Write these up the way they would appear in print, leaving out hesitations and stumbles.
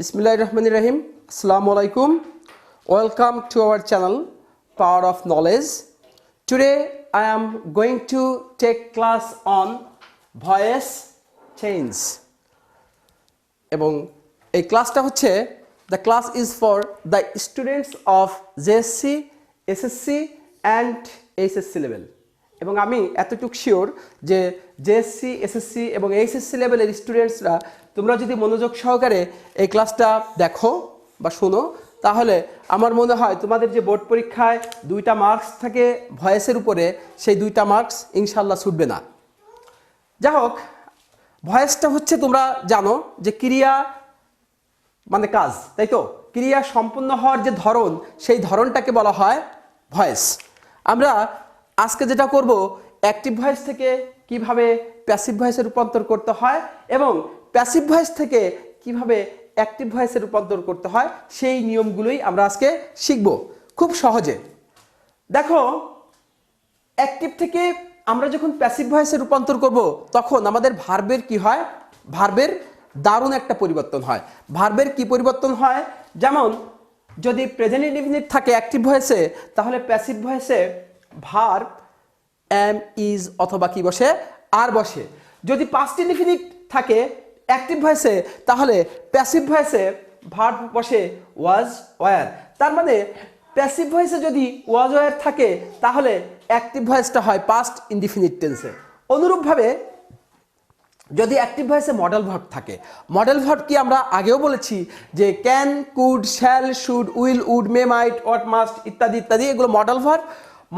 Bismillahirrahmanirrahim. Assalamu alaikum. Welcome to our channel Power of Knowledge. Today I am going to take class on voice change. এবং এই ক্লাসটা হচ্ছে the class is for the students of JSC, SSC and HSC level. এবং আমি এতটুকু sure যে JSC, SSC এবং HSC লেভেলের স্টুডেন্টসরা তোমরা যদি মনোযোগ সহকারে এই ক্লাসটা দেখো বা শোনো, তাহলে আমার মনে হয় তোমাদের যে বোর্ড পরীক্ষায় 2টা মার্কস থাকে ভয়েসের উপরে, সেই 2টা মার্কস ইনশাল্লাহ ছুটবে না। যাই হোক, ভয়েসটা হচ্ছে তোমরা জানো যে ক্রিয়া মানে কাজ, তাই তো? ক্রিয়া সম্পূর্ণ হওয়ার যে ধরন, সেই ধরনটাকে বলা হয় ভয়েস। আমরা আজকে যেটা করব, অ্যাক্টিভ ভয়েস থেকে কিভাবে প্যাসিভ ভয়েসে রূপান্তর করতে হয় এবং প্যাসিভ ভয়েস থেকে কিভাবে অ্যাক্টিভ ভয়েসে রূপান্তর করতে হয়, সেই নিয়মগুলোই আমরা আজকে শিখব খুব সহজে। দেখো, অ্যাক্টিভ থেকে আমরা যখন প্যাসিভ ভয়েসে রূপান্তর করব, তখন আমাদের ভার্বের কি হয়? ভার্বের দারুণ একটা পরিবর্তন হয়। ভার্বের কি পরিবর্তন হয়? যেমন যদি প্রেজেন্ট ইনডিফিনিট থাকে অ্যাক্টিভ ভয়েসে, তাহলে প্যাসিভ ভয়েসে ভার্ব এম, ইজ অথবা কি বসে? আর বসে। যদি পাস্ট ইনডিফিনিট থাকে অ্যাক্টিভ ভয়েসে, তাহলে প্যাসিভ ভয়েসে ভার্ব বসে ওয়াজ, ওয়্যার। তার মানে প্যাসিভ ভয়েসে যদি ওয়াজ, ওয়্যার থাকে, তাহলে অ্যাক্টিভ ভয়েসটা হয় পাস্ট ইনডিফিনিট টেন্সে। অনুরূপভাবে যদি অ্যাক্টিভ ভয়েসে মডেল ভার্ব থাকে, মডেল ভার্ব কি আমরা আগেও বলেছি যে can, could, shall, should, will, would, may, might, ought, must ইত্যাদি ইত্যাদি, এগুলো মডেল ভার্ব।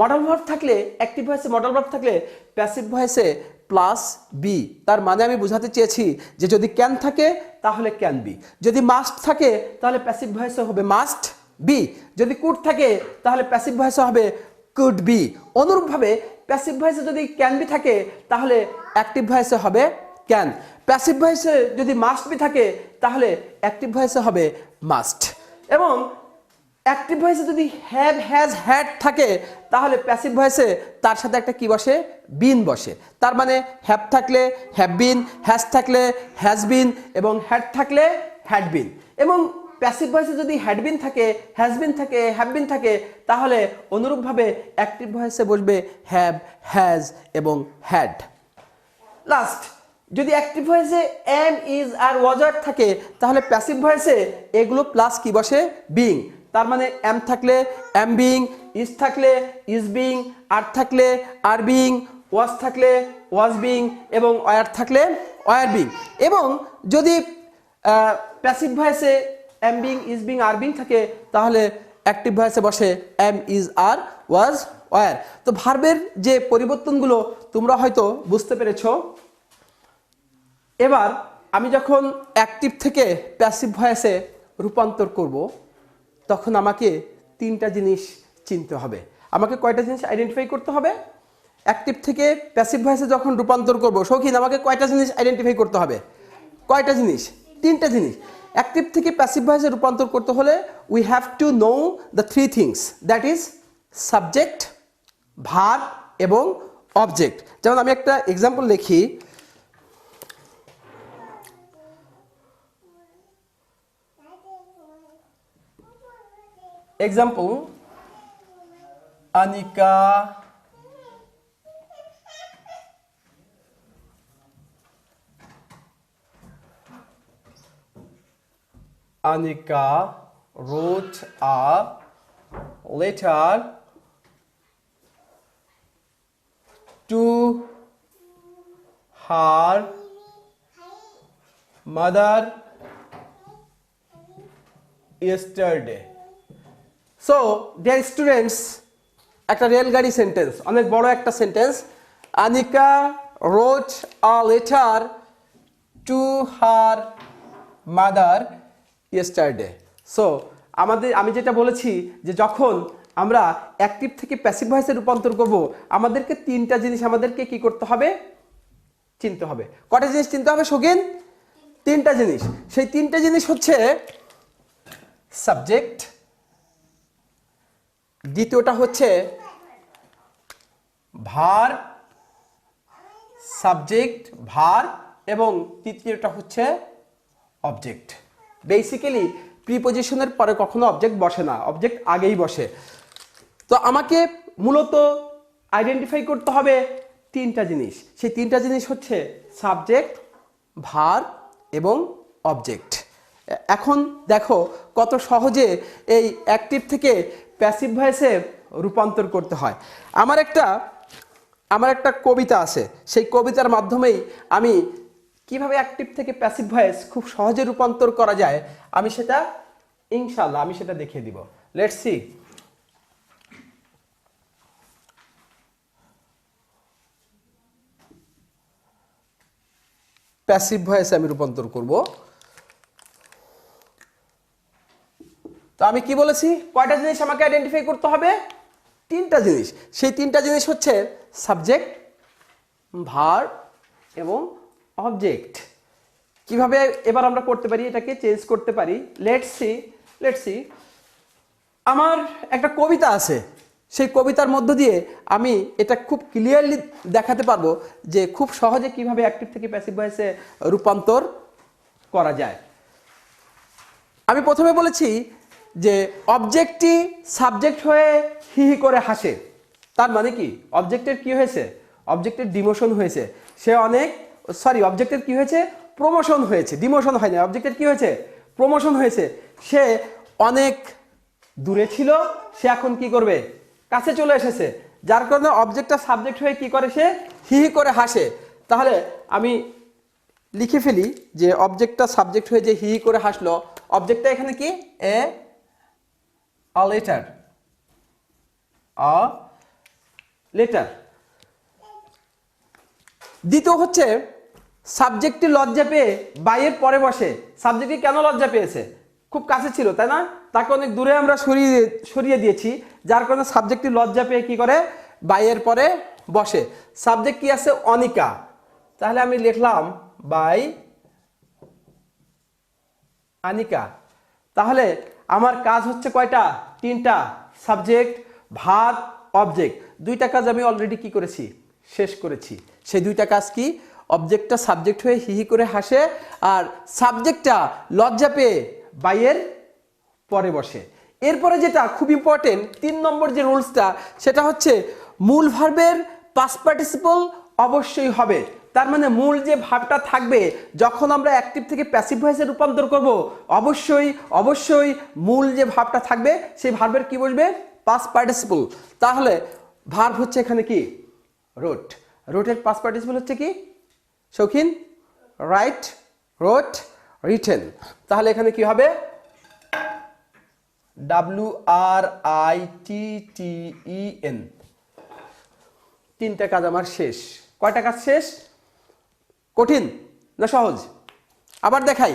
মডেল ভার্ব থাকলে, অ্যাক্টিভ ভয়েসে মডেল ভার্ব থাকলে প্যাসিভ ভয়েসে প্লাস বি। তার মানে আমি বোঝাতে চেয়েছি যে যদি ক্যান থাকে তাহলে ক্যান বি, যদি মাস্ট থাকে তাহলে প্যাসিভ ভয়েসে হবে মাস্ট বি, যদি কুড থাকে তাহলে প্যাসিভ ভয়েসে হবে কুড বি। অনুরূপভাবে প্যাসিভ ভয়েসে যদি ক্যান বি থাকে তাহলে অ্যাক্টিভ ভয়েসে হবে ক্যান। প্যাসিভ ভয়েসে যদি মাস্ট বি থাকে তাহলে অ্যাক্টিভ ভয়েসে হবে মাস্ট। এবং অ্যাক্টিভ ভয়েসে যদি হ্যাভ, হ্যাজ, হ্যাড থাকে, তাহলে প্যাসিভ ভয়েসে তার সাথে একটা কি বসে? বিন বসে। তার মানে হ্যাভ থাকলে হ্যাভ বিন, হ্যাজ থাকলে হ্যাজ বিন এবং হ্যাড থাকলে হ্যাড বিন। এবং প্যাসিভ ভয়েসে যদি হ্যাড বিন থাকে, হ্যাজ বিন থাকে, হ্যাভ বিন থাকে, তাহলে অনুরূপভাবে অ্যাক্টিভ ভয়েসে বসবে হ্যাভ, হ্যাজ এবং হ্যাড। লাস্ট, যদি অ্যাক্টিভ ভয়েসে am, is are was, were থাকে, তাহলে প্যাসিভ ভয়েসে এগুলো প্লাস কি বসে? বিং। তার মানে এম থাকলে এম বিং, ইজ থাকলে ইজ বিং, আর থাকলে আর বিং, ওয়াজ থাকলে ওয়াজ বিং এবং ওয়্যার থাকলে ওয়্যার বিং। এবং যদি প্যাসিভ ভয়েসে am being, is being, are being থাকে, তাহলে অ্যাক্টিভ ভয়েসে বসে am, is, are, was, were. তো ভার্বের যে পরিবর্তনগুলো তোমরা হয়তো বুঝতে পেরেছো। এবার আমি যখন অ্যাক্টিভ থেকে প্যাসিভ ভয়েসে রূপান্তর করব, তখন আমাকে 3টা জিনিস চিনতে হবে। আমাকে কয়টা জিনিস আইডেন্টিফাই করতে হবে? অ্যাক্টিভ থেকে প্যাসিভ ভয়েসে যখন রূপান্তর করব, শৌখিন, আমাকে কয়টা জিনিস আইডেন্টিফাই করতে হবে? কয়টা জিনিস? 3টা জিনিস। অ্যাক্টিভ থেকে প্যাসিভ ভয়েসে রূপান্তর করতে হলে we have to know the 3 things, that is subject, verb এবং অবজেক্ট। যেমন আমি একটা এক্সাম্পল লিখি। Example, Anika wrote a letter to her mother yesterday. So dear students, একটা রেলগাড়ি সেন্টেন্স, অনেক বড় একটা sentence. Anika wrote a letter to her mother yesterday. So আমি যেটা বলেছি যে যখন আমরা অ্যাক্টিভ থেকে প্যাসিভ ভয়েসে রূপান্তর করব, আমাদেরকে 3টা জিনিস আমাদেরকে কি করতে হবে? চিনতে হবে। কটা জিনিস চিনতে হবে শৌখিন? 3টা জিনিস। সেই 3টে জিনিস হচ্ছে সাবজেক্ট, দ্বিতীয়টা হচ্ছে ভার্ব, সাবজেক্ট, ভার্ব এবং তৃতীয়টা হচ্ছে অবজেক্ট। বেসিক্যালি প্রিপজিশনের পরে কখনো অবজেক্ট বসে না, অবজেক্ট আগেই বসে। তো আমাকে মূলত আইডেন্টিফাই করতে হবে তিনটা জিনিস। সেই তিনটা জিনিস হচ্ছে সাবজেক্ট, ভার্ব এবং অবজেক্ট। এখন দেখো কত সহজে এই অ্যাক্টিভ থেকে প্যাসিভ ভয়েসে রূপান্তর করতে হয়। আমার একটা কবিতা আছে, সেই কবিতার মাধ্যমেই আমি কিভাবে অ্যাক্টিভ থেকে প্যাসিভ ভয়েস খুব সহজে রূপান্তর করা যায় আমি সেটা ইনশাআল্লাহ দেখিয়ে দিব। Let's see. প্যাসিভ ভয়েসে আমি রূপান্তর করব। তো আমি কি বলেছি, কয়টা জিনিস আমাকে আইডেন্টিফাই করতে হবে? তিনটা জিনিস। সেই তিনটা জিনিস হচ্ছে সাবজেক্ট, ভার্ব এবং অবজেক্ট। কিভাবে এবার আমরা করতে পারি, এটাকে চেঞ্জ করতে পারি? Let's see. আমার একটা কবিতা আছে, সেই কবিতার মধ্য দিয়ে আমি এটা খুব ক্লিয়ারলি দেখাতে পারবো যে খুব সহজে কিভাবে অ্যাক্টিভ থেকে প্যাসিভ ভয়েসে রূপান্তর করা যায়। আমি প্রথমে বলেছি যে অবজেক্টটি সাবজেক্ট হয়ে হি হি করে হাসে। তার মানে কি, অবজেক্টের কি হয়েছে? অবজেক্টের ডিমোশন হয়েছে। অবজেক্টের কি হয়েছে? প্রমোশন হয়েছে, ডিমোশন হয়নি। অবজেক্টের কি হয়েছে? প্রমোশন হয়েছে। সে অনেক দূরে ছিল, সে এখন কি করবে? কাছে চলে এসেছে। যার কারণে অবজেক্টটা সাবজেক্ট হয়ে কি করে? সে হি হি করে হাসে। তাহলে আমি লিখে ফেলি যে অবজেক্টটা সাবজেক্ট হয়ে যে হি হি করে হাসলো, অবজেক্টটা এখানে কি? a letter। দ্বিতীয় হচ্ছে সাবজেক্টটি লজ্জা পেয়ে বাইয়ের পরে বসে। সাবজেক্টটি কেন লজ্জা পেয়েছে? খুব কাছে ছিল, তাই না? তাকে অনেক দূরে আমরা সরিয়ে দিয়েছি, যার কারণে সাবজেক্টটি লজ্জা পেয়ে কি করে? বাইয়ের পরে বসে। সাবজেক্ট কি আছে? অনিকা। তাহলে আমি লিখলাম বাই আনিকা। তাহলে আমার কাজ হচ্ছে কয়টা? তিনটা। Subject, verb, object. দুইটা কাজ আমি অলরেডি কি করেছি? শেষ করেছি। সেই দুইটা কাজ কি? অবজেক্টটা সাবজেক্ট হয়ে হি হি করে হাসে, আর সাবজেক্টটা লজ্জা পেয়ে বাইয়ের পরে বসে। এরপরে যেটা খুব ইম্পর্টেন্ট, 3 নম্বর যে রুলসটা, সেটা হচ্ছে মূল ভার্বের পাস্ট পার্টিসিপল অবশ্যই হবে। তার মানে মূল যে ভার্বটা থাকবে, যখন আমরা অ্যাক্টিভ থেকে প্যাসিভ ভয়েসে রূপান্তর করব, অবশ্যই মূল যে ভার্বটা থাকবে সেই ভার্বের কি বসবে? Past participle. তাহলে ভার্ব হচ্ছে এখানে কি? রোট। রোটের পাস্ট পার্টিসিপল হচ্ছে কি শৌখিন? Right, wrote, written. তাহলে এখানে কি হবে? WRITTEN। তিনটা কাজ আমার শেষ। কয়টা কাজ শেষ? কঠিন না সহজ? আবার দেখাই।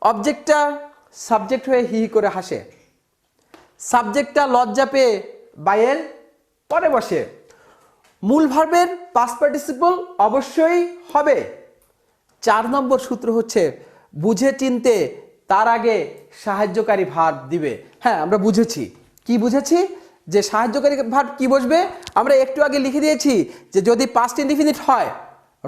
অবজেক্টটা সাবজেক্ট হয়ে হি হি করে হাসে, সাবজেক্টটা লজ্জা পেয়ে বাইয়ের পরে বসে, মূল ভার্বের পাস্ট পার্টিসিপল অবশ্যই হবে। 4 নম্বর সূত্র হচ্ছে বুঝে চিনতে তার আগে সাহায্যকারী ভার্ব দিবে। হ্যাঁ, আমরা বুঝেছি। কি বুঝেছি? যে সাহায্যকারী ভার্ব কি বসবে? আমরা একটু আগে লিখে দিয়েছি যে যদি পাস্ট ইনডিফিনিট হয়,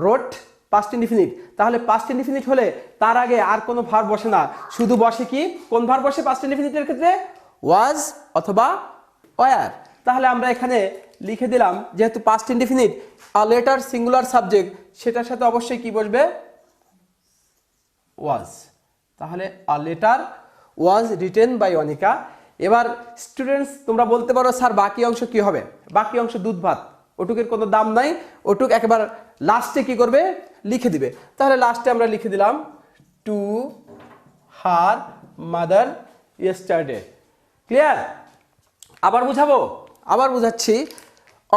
রোট পাস্ট ইনডিফিনিট, তাহলে পাস্ট ইনডিফিনিট হলে তার আগে আর কোনো ভার্ব বসে না, শুধু বসে কি? কোন ভার্ব বসে পাস্ট ইনডিফিনিটের ক্ষেত্রে? ওয়াজ অথবা ওয়ার। তাহলে আমরা এখানে লিখে দিলাম যেহেতু past indefinite a letter singular subject, সেটার সাথে অবশ্যই কি বসবে? ওয়াজ। তাহলে a letter was written by Anika. এবার স্টুডেন্টস তোমরা বলতে পারো স্যার বাকি অংশ কি হবে? বাকি অংশ দুধ ভাত, ওটুকের কোনো দাম নাই, ওটুক একেবারে লাস্টে কি করবে? লিখে দিবে। তাহলে লাস্টে আমরা লিখে দিলাম two her mother yesterday. Clear? আবার বুঝাবো? আবার বুঝাচ্ছি।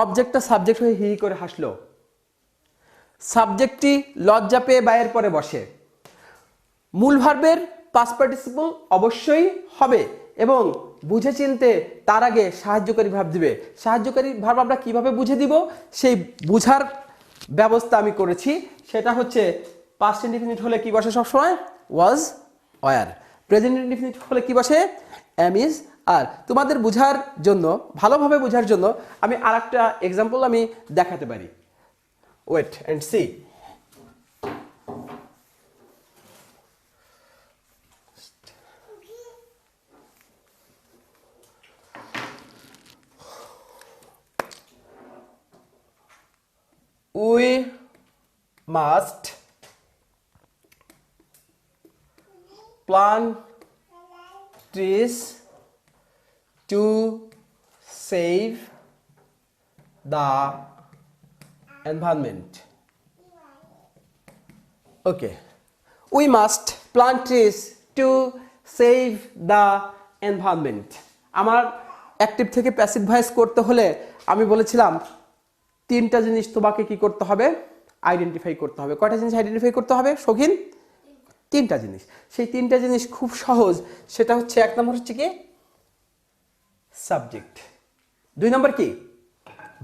অবজেক্টটা সাবজেক্ট হয়ে হি হি করে হাসলো, সাবজেক্টটি লজ্জা পেয়ে বাইয়ের পরে বসে, মূল ভার্বের পাস্ট পার্টিসিপল অবশ্যই হবে এবং বুঝে চিনতে তার আগে সাহায্যকারী ভার্ব দিবে। সাহায্যকারী ভার্ব আমরা কিভাবে বুঝে দিব? সেই বুঝার ব্যবস্থা আমি করেছি। সেটা হচ্ছে পাস্ট ইনডিফিনিট হলে কি বসে সবসময়? ওয়াজ, ওয়ার। প্রেজেন্ট ইনডিফিনিট হলে কি বসে? এম, ইজ, আর। তোমাদের বুঝার জন্য, ভালোভাবে বুঝার জন্য আমি আরেকটা এক্সাম্পল আমি দেখাতে পারি। Wait and see. we must plant trees to save the environment. Okay, we must plant trees to save the environment. আমার অ্যাক্টিভ থেকে প্যাসিভ ভয়েস করতে হলে আমি বলেছিলাম তিনটা জিনিস তোমাকে কি করতে হবে, আইডেন্টিফাই করতে হবে। কয়টা জিনিস আইডেন্টিফাই করতে হবে শৌখিন? তিনটা জিনিস। সেই তিনটা জিনিস খুব সহজ। সেটা হচ্ছে, এক নম্বর হচ্ছে কি সাবজেক্ট, দুই নম্বর কি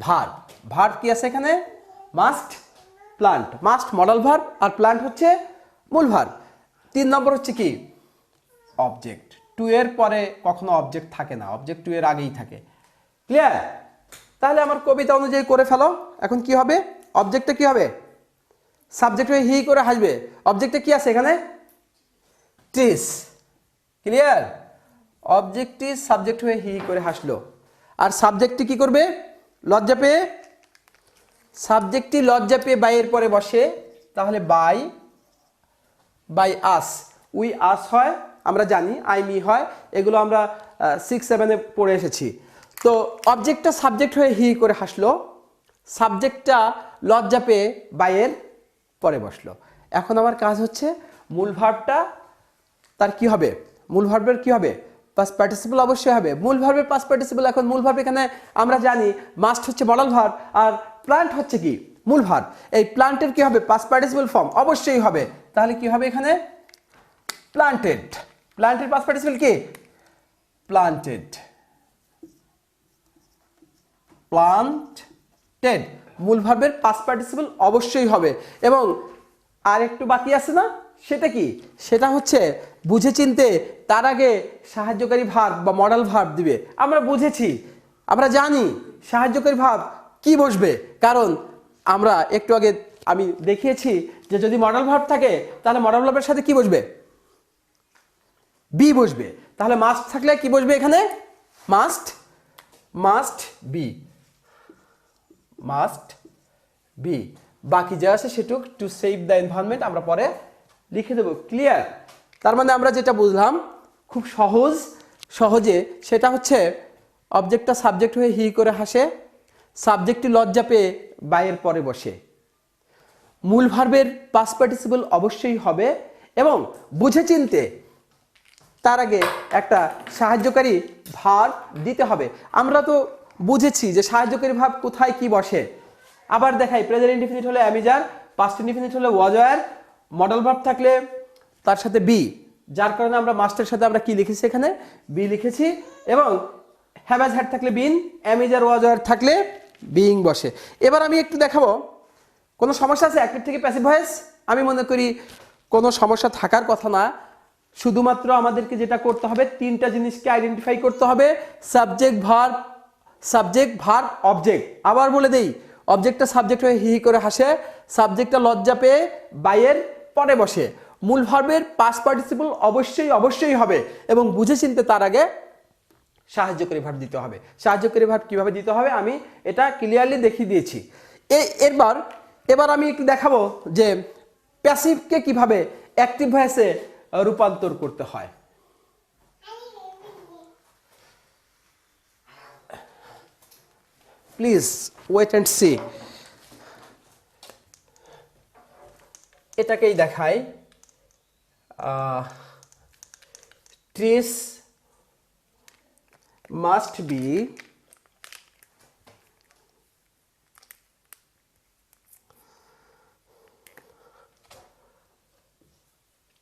ভার্ব। ভার্ব কি আছে এখানে? Must, plant. Must modal verb আর প্লান্ট হচ্ছে মূল ভার্ব। তিন নম্বর হচ্ছে কি অবজেক্ট। টু এর পরে কখনো অবজেক্ট থাকে না, অবজেক্ট টু এর আগেই থাকে। ক্লিয়ার? তাহলে আমার কবিতা অনুযায়ী করে ফেলো। এখন কি হবে? অবজেক্টটা কি হবে? সাবজেক্ট হয়ে হি করে হাসবে। অবজেক্টে কি আছে এখানে? ট্রিস। ক্লিয়ার? অবজেক্টটি সাবজেক্ট হয়ে হি করে হাসলো। আর সাবজেক্টটি কি করবে? লজ্জা পেয়ে, সাবজেক্টটি লজ্জা পেয়ে বাইয়ের পরে বসে। তাহলে বাই আস। উই আস হয়, আমরা জানি। আই মি হয়, এগুলো আমরা 6-7-এ পড়ে এসেছি। তো অবজেক্টটা সাবজেক্ট হয়ে হি করে হাসলো, সাবজেক্টটা লজ্জা পেয়ে বাইয়ের পরে বসলো। এখন আমার কাজ হচ্ছে মূল ভার্বটা তার কি হবে? মূল ভার্বের কি হবে? পাস্ট পার্টিসিপল অবশ্যই হবে। মূল ভার্বের পাস্ট পার্টিসিপল। এখন মূল ভার্ব এখানে আমরা জানি মাস্ট হচ্ছে মডেল ভার্ব আর প্লান্ট হচ্ছে কি মূল ভার্ব। এই প্লান্টের কি হবে? পাস্ট পার্টিসিপল ফর্ম অবশ্যই হবে। তাহলে কি হবে এখানে? প্লান্টেড। প্লান্টের পাস্ট পার্টিসিপল কি? প্লান্টেড। প্লান্টেড মূল ভার্বের পাস্ট পার্টিসিপল অবশ্যই হবে। এবং আর একটু বাকি আছে না? সেটা কি? সেটা হচ্ছে বুঝে চিনতে তার আগে সাহায্যকারী ভার্ব বা মডেল ভার্ব দিবে। আমরা বুঝেছি, আমরা জানি সাহায্যকারী ভার্ব কি বসবে, কারণ আমরা একটু আগে আমি দেখিয়েছি যে যদি মডেল ভার্ব থাকে তাহলে মডেল ভার্বের সাথে কি বসবে? বি বসবে। তাহলে মাস্ট থাকলে কি বসবে এখানে? Must be. Must be. বাকি যা আছে সেটুক টু সেভ দ্য এনভায়রনমেন্ট আমরা পরে লিখে দেবো। ক্লিয়ার? তার মানে আমরা যেটা বুঝলাম খুব সহজে, সেটা হচ্ছে অবজেক্টটা সাবজেক্ট হয়ে হি করে হাসে, সাবজেক্টটি লজ্জা পেয়ে বাইয়ের পরে বসে। মূল ভার্বের পাস্ট পার্টিসিপল অবশ্যই হবে এবং বুঝে চিনতে তার আগে একটা সাহায্যকারী ভার্ব দিতে হবে। আমরা তো বুঝেছি যে সাহায্যকারী ভার্ব কোথায় কি বসে। আবার দেখাই, প্রেজেন্ট ইনডিফিনিট হলে অ্যামিজার, পাস্ট ইনডিফিনিট হলে ওয়াজ ওয়্যার, মডেল ভার্ব থাকলে তার সাথে বি, যার কারণে আমরা মাস্টের সাথে আমরা কি লিখেছি এখানে? বি লিখেছি। এবং হ্যাভ হ্যাজ হ্যাড থাকলে বিন, অ্যামিজার ওয়াজ ওয়্যার থাকলে বিইং বসে। এবার আমি একটু দেখাবো কোনো সমস্যা আছে অ্যাক্টিভ থেকে প্যাসিভ ভয়েস? আমি মনে করি কোনো সমস্যা থাকার কথা না। শুধুমাত্র আমাদেরকে যেটা করতে হবে তিনটা জিনিসকে আইডেন্টিফাই করতে হবে, সাবজেক্ট ভার্ব অবজেক্ট। আবার বলে দেই, অবজেক্টটা সাবজেক্ট হয়ে হি করে হাসে, সাবজেক্টটা লজ্জা পেয়ে বাইয়ের পরে বসে। মূল ভার্বের পাস্ট পার্টিসিপল অবশ্যই হবে এবং বুঝে চিনতে তার আগে সাহায্যকারী ভার্ব দিতে হবে। সাহায্যকারী ভার্ব কিভাবে দিতে হবে আমি এটা ক্লিয়ারলি দেখিয়ে দিয়েছি। এবার আমি একটু দেখাবো যে প্যাসিভকে কিভাবে অ্যাক্টিভ ভয়েসে রূপান্তর করতে হয়। Please wait and see. এটাকেই দেখাই। Trees must be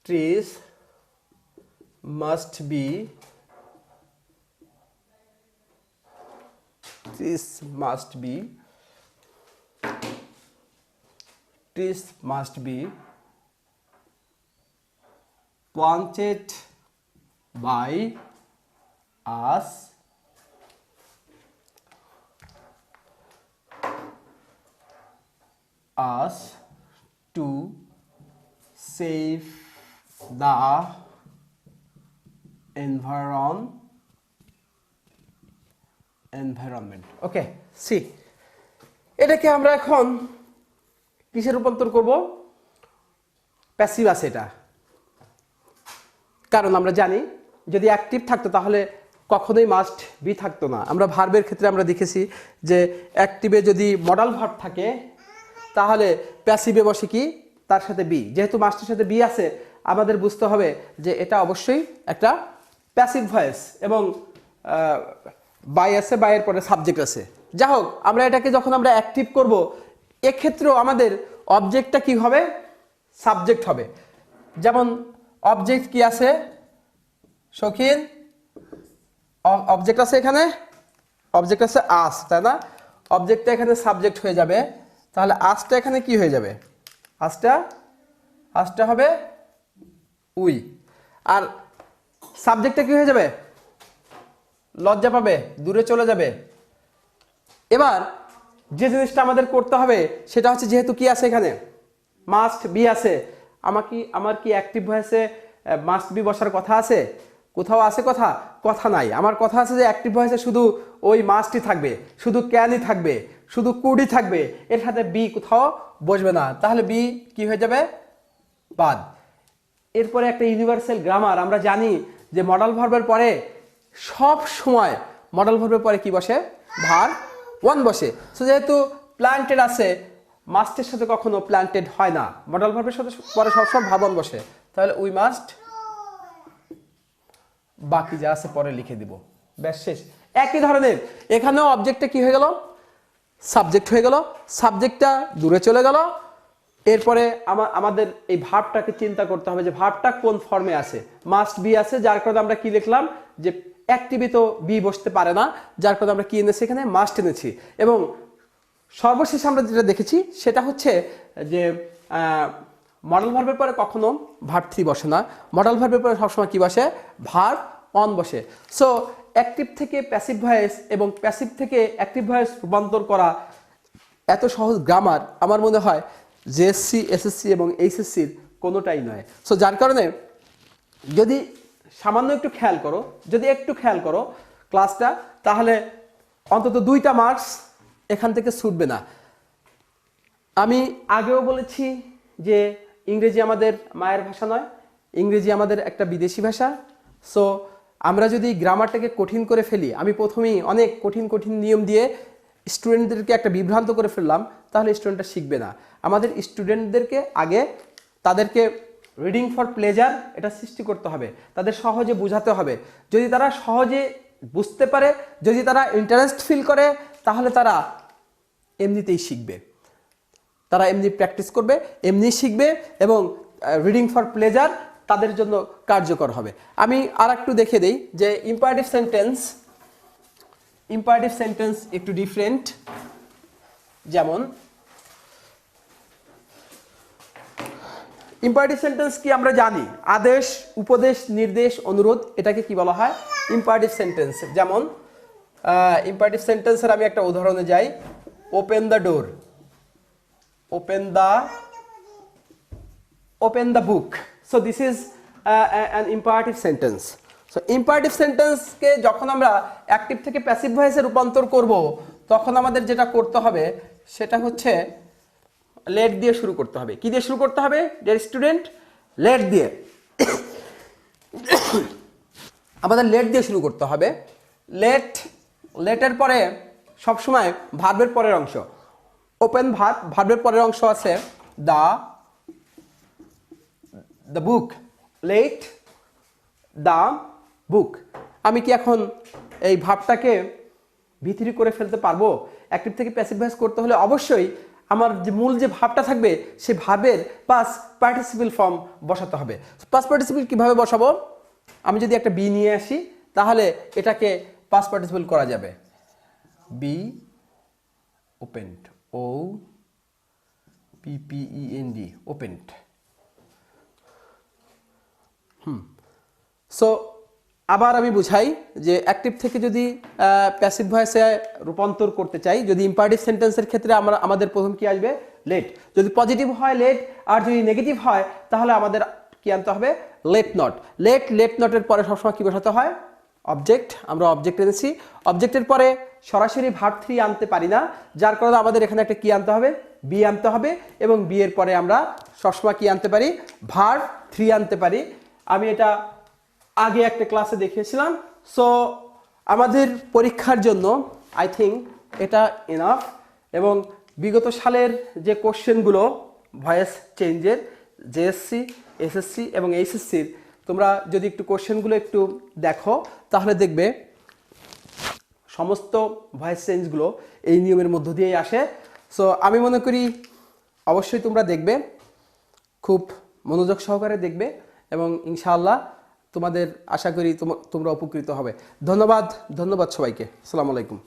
trees must be planted by us to save the environment. Okay, see এটাকে আমরা এখন কিসে রূপান্তর করব? প্যাসিভ আছে এটা, কারণ আমরা জানি যদি অ্যাক্টিভ থাকতো তাহলে কখনোই মাস্ট বি থাকতো না। আমরা ভার্বের ক্ষেত্রে আমরা দেখেছি যে অ্যাক্টিভে যদি মডাল ভার্ব থাকে তাহলে প্যাসিভে বসে কি তার সাথে বি, যেহেতু মাস্টের সাথে বি আছে আমাদের বুঝতে হবে যে এটা অবশ্যই একটা প্যাসিভ ভয়েস এবং বাই আছে, বাইয়ের পরে সাবজেক্ট আছে। যা হোক, আমরা এটাকে যখন আমরা অ্যাক্টিভ করব এক্ষেত্রেও আমাদের অবজেক্টটা কি হবে? সাবজেক্ট হবে। যেমন অবজেক্ট কি আছে শৌখিন? অবজেক্ট আছে এখানে, অবজেক্ট আছে আস, তাই না? অবজেক্টটা এখানে সাবজেক্ট হয়ে যাবে, তাহলে আসটা এখানে কি হয়ে যাবে? আসটা হবে উই, আর সাবজেক্টটা কি হয়ে যাবে? লজ্জা পাবে, দূরে চলে যাবে। এবার যে জিনিসটা আমাদের করতে হবে সেটা হচ্ছে, যেহেতু কি আছে এখানে মাস্ট বি আছে, আমার কি অ্যাক্টিভ ভয়েসে মাস্ট বি বসার কথা আছে? কোথাও আছে কথা নাই। আমার কথা আছে যে অ্যাক্টিভ ভয়েসে শুধু ওই মাস্টই থাকবে, শুধু ক্যানই থাকবে, শুধু কুডই থাকবে, এর সাথে বি কোথাও বসবে না। তাহলে বি কি হয়ে যাবে? বাদ। এরপরে একটা ইউনিভার্সাল গ্রামার, আমরা জানি যে মডাল ভার্বের পরে সব সময় মডাল ভার্বের পরে কি বসে? ভার্ব ওয়ান বসে। সো যেহেতু প্ল্যান্টেড আছে, মাস্টের সাথে কখনো প্ল্যান্টেড হয় না, মডাল ভার্বের সাথে পরে সবসময় ভার্ব ওয়ান বসে। তাহলে উই মাস্ট, বাকি যা আছে পরে লিখে দিব, ব্যাস শেষ। একই ধরনের এখানেও অবজেক্টটা কি হয়ে গেল? সাবজেক্ট হয়ে গেল, সাবজেক্টটা দূরে চলে গেল। এরপরে আমাদের এই ভার্বটাকে চিন্তা করতে হবে যে ভার্বটা কোন ফর্মে আছে। মাস্ট বি আছে, যার কারণে আমরা কি লিখলাম যে অ্যাক্টিভে তো বি বসতে পারে না, যার কারণে আমরা কি এনেছি এখানে? মাস্ট এনেছি। এবং সর্বশেষ আমরা যেটা দেখেছি সেটা হচ্ছে যে মডাল ভার্বের পরে কখনো ভার্ব থ্রি বসে না, মডাল ভার্বের পরে সবসময় কি বসে? ভার্ব অন বসে। সো অ্যাক্টিভ থেকে প্যাসিভ ভয়েস এবং প্যাসিভ থেকে অ্যাক্টিভ ভয়েস রূপান্তর করা এত সহজ গ্রামার আমার মনে হয় জেএসসি, এসএসসি এবং এইচএসসির কোনোটাই নয়। সো যার কারণে যদি সামান্য একটু খেয়াল করো ক্লাসটা, তাহলে অন্তত 2টা মার্কস এখান থেকে ছুটবে না। আমি আগেও বলেছি যে ইংরেজি আমাদের মায়ের ভাষা নয়, ইংরেজি আমাদের একটা বিদেশি ভাষা। সো আমরা যদি গ্রামারটাকে কঠিন করে ফেলি, আমি প্রথমেই অনেক কঠিন নিয়ম দিয়ে স্টুডেন্টদেরকে একটা বিভ্রান্ত করে ফেললাম, তাহলে স্টুডেন্টটা শিখবে না। আমাদের স্টুডেন্টদেরকে আগে তাদেরকে রিডিং ফর প্লেজার এটা সৃষ্টি করতে হবে, তাদের সহজে বোঝাতে হবে। যদি তারা সহজে বুঝতে পারে, যদি তারা ইন্টারেস্ট ফিল করে, তাহলে তারা এমনিতেই শিখবে, তারা এমনি প্র্যাকটিস করবে, এমনি শিখবে এবং রিডিং ফর প্লেজার তাদের জন্য কার্যকর হবে। আমি আর একটু দেখে দেই যে ইম্পারেটিভ সেন্টেন্স একটু ডিফারেন্ট। যেমন ইম্পারেটিভ সেন্টেন্স কি আমরা জানি? আদেশ, উপদেশ, নির্দেশ, অনুরোধ, এটাকে কি বলা হয়? Imperative sentence. যেমন ইম্পারেটিভ সেন্টেন্সের আমি একটা উদাহরণে যাই। Open the door, open the book. So this is an imperative sentence. So imperative sentence কে যখন আমরা অ্যাক্টিভ থেকে প্যাসিভ ভয়েসে রূপান্তর করব, তখন আমাদের যেটা করতে হবে সেটা হচ্ছে লেট দিয়ে শুরু করতে হবে। কি দিয়ে শুরু করতে হবে ডিয়ার স্টুডেন্ট? লেট দিয়ে। আমাদের লেট দিয়ে শুরু করতে হবে। লেটের পরে সবসময় ভার্বের পরের অংশ, ওপেন ভার্বের পরের অংশ আছে the book, let the book. আমি কি এখন এই ভাবটাকে ভিতরি করে ফেলতে পারবো? অ্যাক্টিভ থেকে প্যাসিভ ভয়েস করতে হলে অবশ্যই আমার যে মূল যে ভাবটা থাকবে সেই ভাবের পাস্ট পার্টিসিপল ফর্ম বসাতে হবে। পাস্ট পার্টিসিপল কিভাবে বসাবো? আমি যদি একটা বি নিয়ে আসি তাহলে এটাকে পাস্ট পার্টিসিপল করা যাবে। Be opened, O PPEND, opened. So আবার আমি বুঝাই যে অ্যাক্টিভ থেকে যদি প্যাসিভ ভয়েসে রূপান্তর করতে চাই, যদি ইম্পারেটিভ সেন্টেন্সের ক্ষেত্রে আমাদের প্রথম কি আসবে? লেট। যদি পজিটিভ হয় লেট, আর যদি নেগেটিভ হয় তাহলে আমাদের কি আনতে হবে? Let not. লেট নটের পরে সবসময় কি বসাতে হয়? অবজেক্ট। আমরা অবজেক্ট এনেছি, অবজেক্টের পরে সরাসরি ভার্ব থ্রি আনতে পারি না, যার কারণে আমাদের এখানে একটা কি আনতে হবে? বি আনতে হবে এবং বি এর পরে আমরা সবসময় কি আনতে পারি, ভার্ব 3 আনতে পারি। আমি এটা আগে একটা ক্লাসে দেখিয়েছিলাম। সো আমাদের পরীক্ষার জন্য আই থিঙ্ক এটা এনাফ। এবং বিগত সালের যে কোশ্চেনগুলো ভয়েস চেঞ্জের জেএসসি, এসএসসি এবং এইচএসসির, তোমরা যদি একটু কোশ্চেনগুলো একটু দেখো তাহলে দেখবে সমস্ত ভয়েস চেঞ্জগুলো এই নিয়মের মধ্য দিয়েই আসে। সো আমি মনে করি অবশ্যই তোমরা দেখবে, খুব মনোযোগ সহকারে দেখবে এবং ইনশাআল্লাহ তোমাদের আশা করি তোমরা উপকৃত হবে। ধন্যবাদ সবাইকে। আসসালামু আলাইকুম।